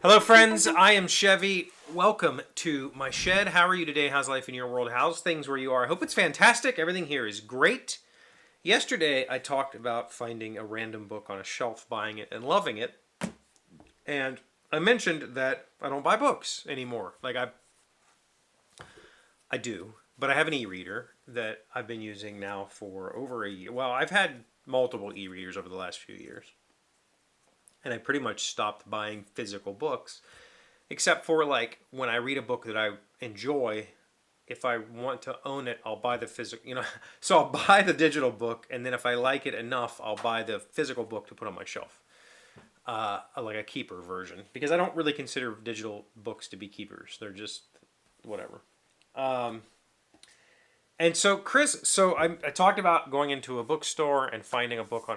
Hello, friends. I am Chevy. Welcome to my shed. How are you today? How's life in your world? How's things where you are? I hope it's fantastic. Everything here is great. Yesterday, I talked about finding a random book on a shelf, buying it, and loving it. And I mentioned that I don't buy books anymore. I do, but I have an e-reader that I've been using now for over a year. Well, I've had multiple e-readers over the last few years. And I pretty much stopped buying physical books, except for like when I read a book that I enjoy. If I want to own it, I'll buy the physical. So I'll buy the digital book, and then if I like it enough, I'll buy the physical book to put on my shelf, like a keeper version, because I don't really consider digital books to be keepers. They're just whatever. And so I talked about going into a bookstore and finding a book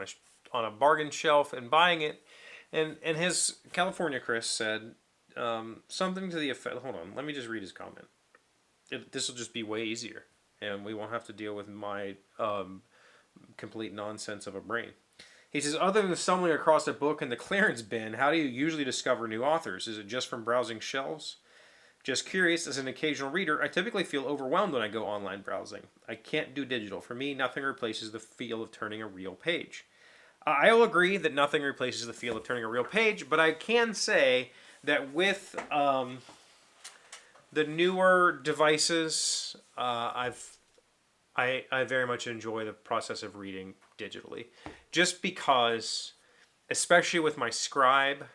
on a bargain shelf and buying it. And his California Chris said something to the effect. Hold on, let me just read his comment. This will just be way easier, and we won't have to deal with my complete nonsense of a brain. He says, other than stumbling across a book in the clearance bin, how do you usually discover new authors? Is it just from browsing shelves? Just curious, as an occasional reader, I typically feel overwhelmed when I go online browsing. I can't do digital. For me, nothing replaces the feel of turning a real page. I'll agree that nothing replaces the feel of turning a real page, but I can say that with the newer devices, I very much enjoy the process of reading digitally, just because, especially with my Scribe,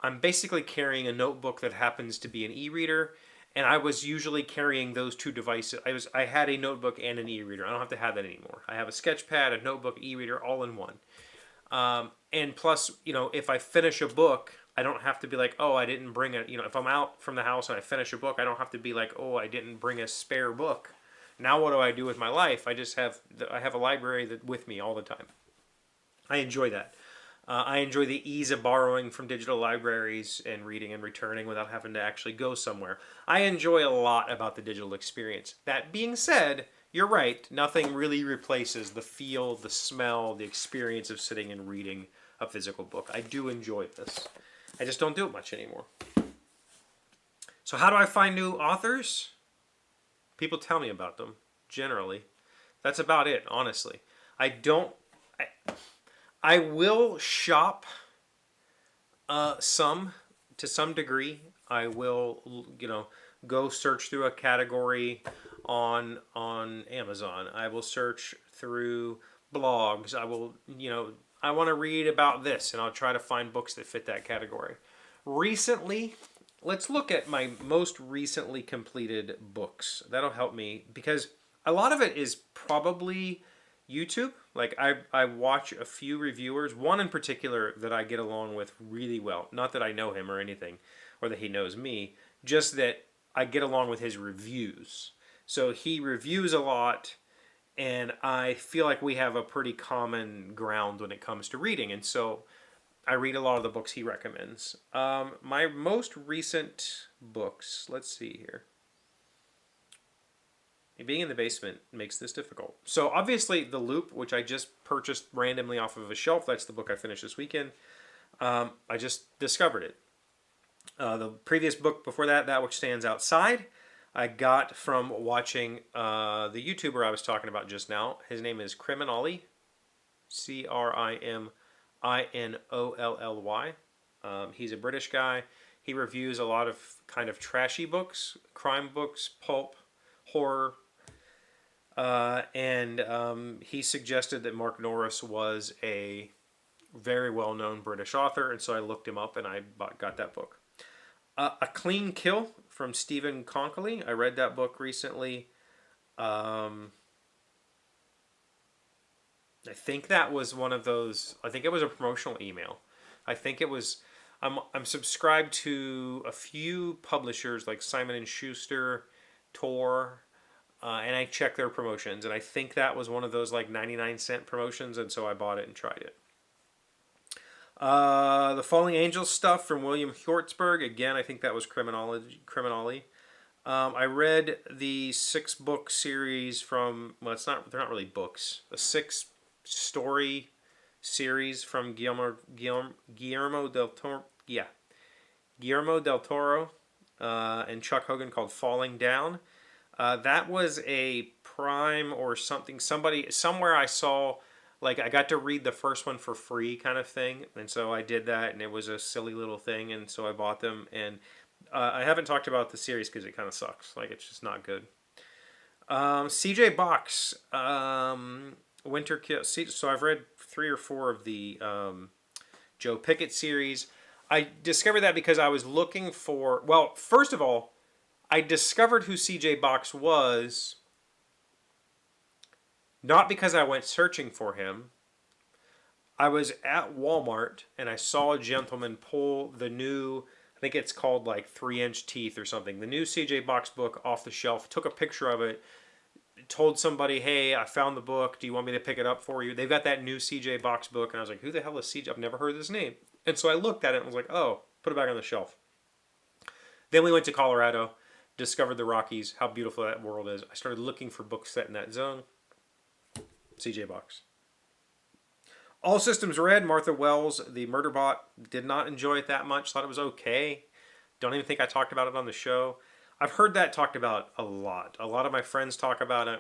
I'm basically carrying a notebook that happens to be an e-reader, and I was usually carrying those two devices. I had a notebook and an e-reader. I don't have to have that anymore. I have a sketch pad, a notebook, e-reader, all in one. And plus, if I finish a book, I don't have to be like, oh, I didn't bring it. If I'm out from the house and I finish a book, I don't have to be like, oh, I didn't bring a spare book. Now what do I do with my life? I have a library with me all the time. I enjoy that. I enjoy the ease of borrowing from digital libraries and reading and returning without having to actually go somewhere. I enjoy a lot about the digital experience. That being said, you're right. Nothing really replaces the feel, the smell, the experience of sitting and reading a physical book. I do enjoy this. I just don't do it much anymore. So how do I find new authors? People tell me about them, generally. That's about it, honestly. I will shop to some degree. I will, go search through a category on Amazon. I will search through blogs. I want to read about this, and I'll try to find books that fit that category. Recently, let's look at my most recently completed books. That'll help me, because a lot of it is probably YouTube. Like I watch a few reviewers, one in particular that I get along with really well. Not that I know him or anything, or that he knows me, just that I get along with his reviews. So he reviews a lot, and I feel like we have a pretty common ground when it comes to reading. And so I read a lot of the books he recommends. My most recent books, let's see here. Being in the basement makes this difficult. So obviously The Loop, which I just purchased randomly off of a shelf, that's the book I finished this weekend. I just discovered it. The previous book before that which stands outside, I got from watching the YouTuber I was talking about just now. His name is Criminolly, Criminolly. He's a British guy. He reviews a lot of kind of trashy books, crime books, pulp, horror. And he suggested that Mark Norris was a very well-known British author, and so I looked him up and I got that book. A Clean Kill from Stephen Konkoly. I read that book recently. I think that was one of those. I think it was a promotional email. I think it was. I'm subscribed to a few publishers like Simon & Schuster, Tor. And I checked their promotions, and I think that was one of those like 99-cent promotions, and so I bought it and tried it. The Falling Angels stuff from William Hjortsberg. Again, I think that was Criminolly. I read the 6-book series from, well, they're not really books, a 6-story series from Guillermo del Toro. Yeah, Guillermo del Toro and Chuck Hogan called Falling Down. That was a Prime or something. Somewhere I saw, like, I got to read the first one for free kind of thing. And so I did that, and it was a silly little thing. And so I bought them. And I haven't talked about the series because it kind of sucks. Like, it's just not good. CJ Box, Winter Kill. So I've read 3 or 4 of the Joe Pickett series. I discovered that because I was looking for. Well, first of all, I discovered who CJ Box was not because I went searching for him. I was at Walmart and I saw a gentleman pull the new, I think it's called like 3-inch Teeth or something, the new CJ Box book off the shelf, took a picture of it, told somebody, hey, I found the book. Do you want me to pick it up for you? They've got that new CJ Box book. And I was like, who the hell is CJ? I've never heard of this name. And so I looked at it and was like, oh, put it back on the shelf. Then we went to Colorado, discovered the Rockies, how beautiful that world is. I started looking for books set in that zone. CJ Box. All Systems Red, Martha Wells, The Murder Bot. Did not enjoy it that much. Thought it was okay. Don't even think I talked about it on the show. I've heard that talked about a lot. A lot of my friends talk about it.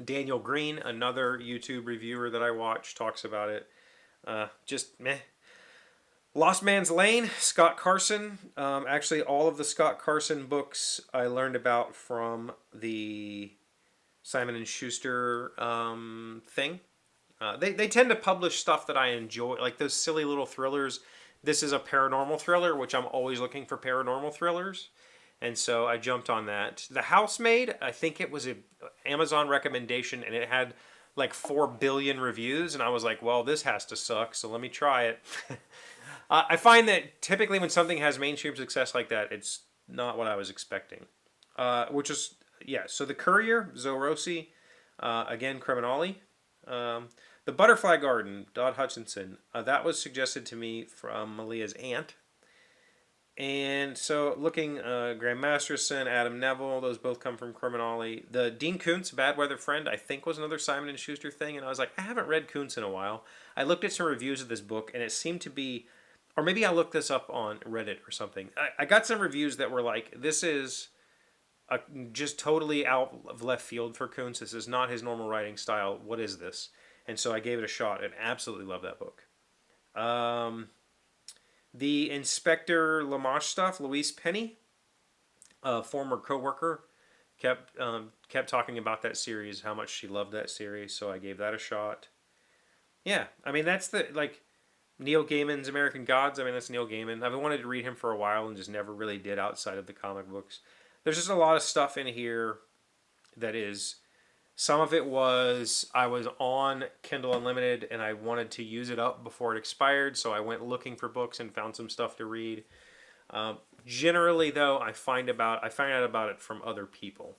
Daniel Green, another YouTube reviewer that I watch, talks about it. Just meh. Lost Man's Lane, Scott Carson. Actually, all of the Scott Carson books I learned about from the Simon & Schuster thing. They tend to publish stuff that I enjoy, like those silly little thrillers. This is a paranormal thriller, which I'm always looking for paranormal thrillers. And so I jumped on that. The Housemaid, I think it was an Amazon recommendation, and it had like 4 billion reviews. And I was like, well, this has to suck, so let me try it. I find that typically when something has mainstream success like that, it's not what I was expecting. Which is, yeah, so The Courier, Zoe Rossi, again, Criminale. The Butterfly Garden, Dodd Hutchinson. That was suggested to me from Malia's aunt. And so looking, Graham Masterson, Adam Neville, those both come from Criminale. The Dean Koontz, Bad Weather Friend, I think was another Simon & Schuster thing. And I was like, I haven't read Koontz in a while. I looked at some reviews of this book, and it seemed to be, or maybe I looked this up on Reddit or something. I got some reviews that were like, this is just totally out of left field for Koontz. This is not his normal writing style. What is this? And so I gave it a shot and absolutely love that book. The Inspector Lamache stuff, Louise Penny, a former coworker, kept talking about that series, how much she loved that series, so I gave that a shot. Yeah, I mean, that's Neil Gaiman's American Gods. I mean, that's Neil Gaiman. I've wanted to read him for a while and just never really did outside of the comic books. There's just a lot of stuff in here that is... Some of it was, I was on Kindle Unlimited and I wanted to use it up before it expired, so I went looking for books and found some stuff to read. Generally, though, I find out about it from other people.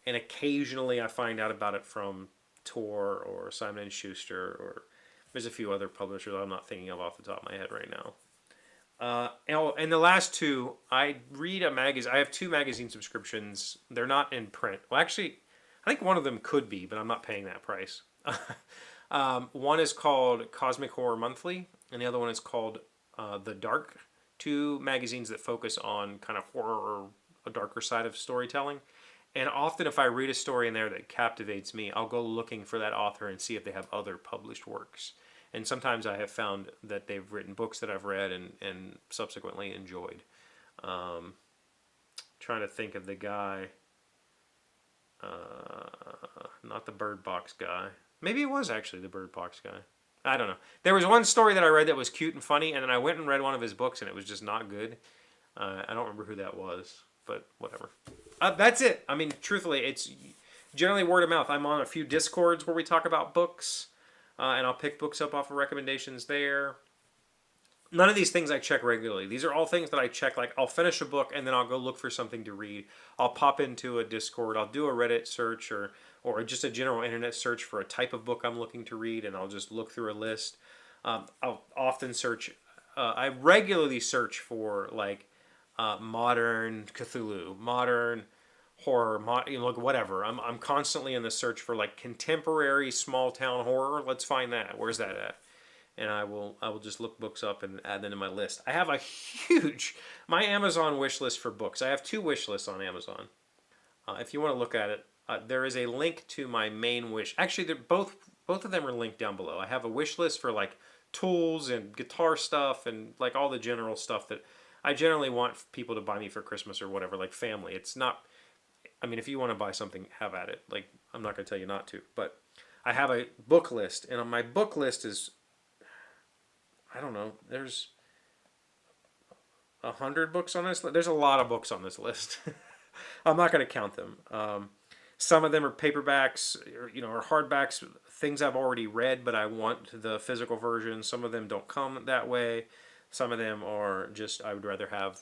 And occasionally I find out about it from Tor or Simon & Schuster, or there's a few other publishers I'm not thinking of off the top of my head right now. And the last two, I read a magazine. I have 2 magazine subscriptions. They're not in print. Well, actually... I think one of them could be, but I'm not paying that price. One is called Cosmic Horror Monthly, and the other one is called The Dark. 2 magazines that focus on kind of horror or a darker side of storytelling. And often if I read a story in there that captivates me, I'll go looking for that author and see if they have other published works. And sometimes I have found that they've written books that I've read and subsequently enjoyed. Trying to think of the guy... not the Bird Box guy. Maybe it was actually the Bird Box guy. I don't know. There was one story that I read that was cute and funny, and then I went and read one of his books, and it was just not good. I don't remember who that was, but whatever. That's it. I mean, truthfully, it's generally word of mouth. I'm on a few Discords where we talk about books, and I'll pick books up off of recommendations there. None of these things I check regularly. These are all things that I check, like I'll finish a book and then I'll go look for something to read. I'll pop into a Discord. I'll do a Reddit search or just a general internet search for a type of book I'm looking to read, and I'll just look through a list. I'll often search, I regularly search for like modern Cthulhu, modern horror, like whatever. I'm constantly in the search for like contemporary small town horror. Let's find that. Where's that at? and I will just look books up and add them to my list. I have my Amazon wish list for books. I have 2 wish lists on Amazon. If you want to look at it, there is a link to my main wish. Actually, they're both of them are linked down below. I have a wish list for like tools and guitar stuff and like all the general stuff that I generally want people to buy me for Christmas or whatever, like family. It's not, I mean, if you want to buy something, have at it. Like, I'm not going to tell you not to, but I have a book list, and on my book list is, I don't know, there's 100 books on this list. There's a lot of books on this list. I'm not going to count them. Some of them are paperbacks, or hardbacks, things I've already read, but I want the physical version. Some of them don't come that way. Some of them are just, I would rather have,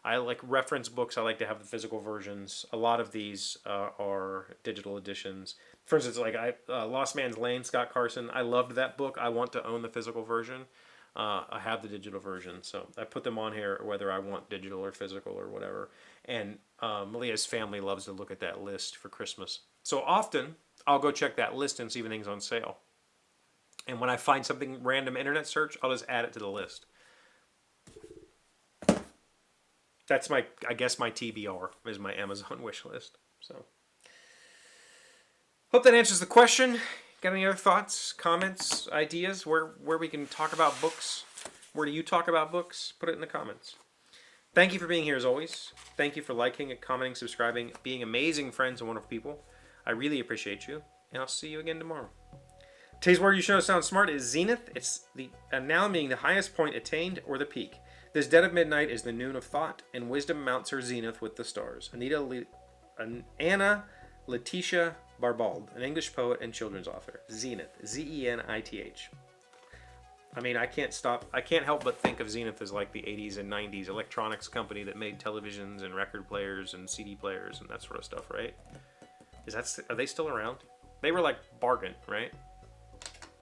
I like reference books. I like to have the physical versions. A lot of these are digital editions. For instance, like Lost Man's Lane, Scott Carson. I loved that book. I want to own the physical version. I have the digital version, so I put them on here whether I want digital or physical or whatever. And Malia's family loves to look at that list for Christmas. So often, I'll go check that list and see if anything's on sale. And when I find something random internet search, I'll just add it to the list. That's my TBR is my Amazon wish list. So, hope that answers the question. Got any other thoughts, comments, ideas where we can talk about books? Where do you talk about books? Put it in the comments. Thank you for being here as always. Thank you for liking, commenting, subscribing, being amazing friends and wonderful people. I really appreciate you, and I'll see you again tomorrow. Today's word you show sound smart is zenith. It's the noun meaning the highest point attained or the peak. This dead of midnight is the noon of thought, and wisdom mounts her zenith with the stars. Anna Letitia Barbald, an English poet and children's author. Zenith, Zenith. I mean, I can't help but think of Zenith as like the 80s and 90s electronics company that made televisions and record players and CD players and that sort of stuff, right? Are they still around? They were like bargain, right?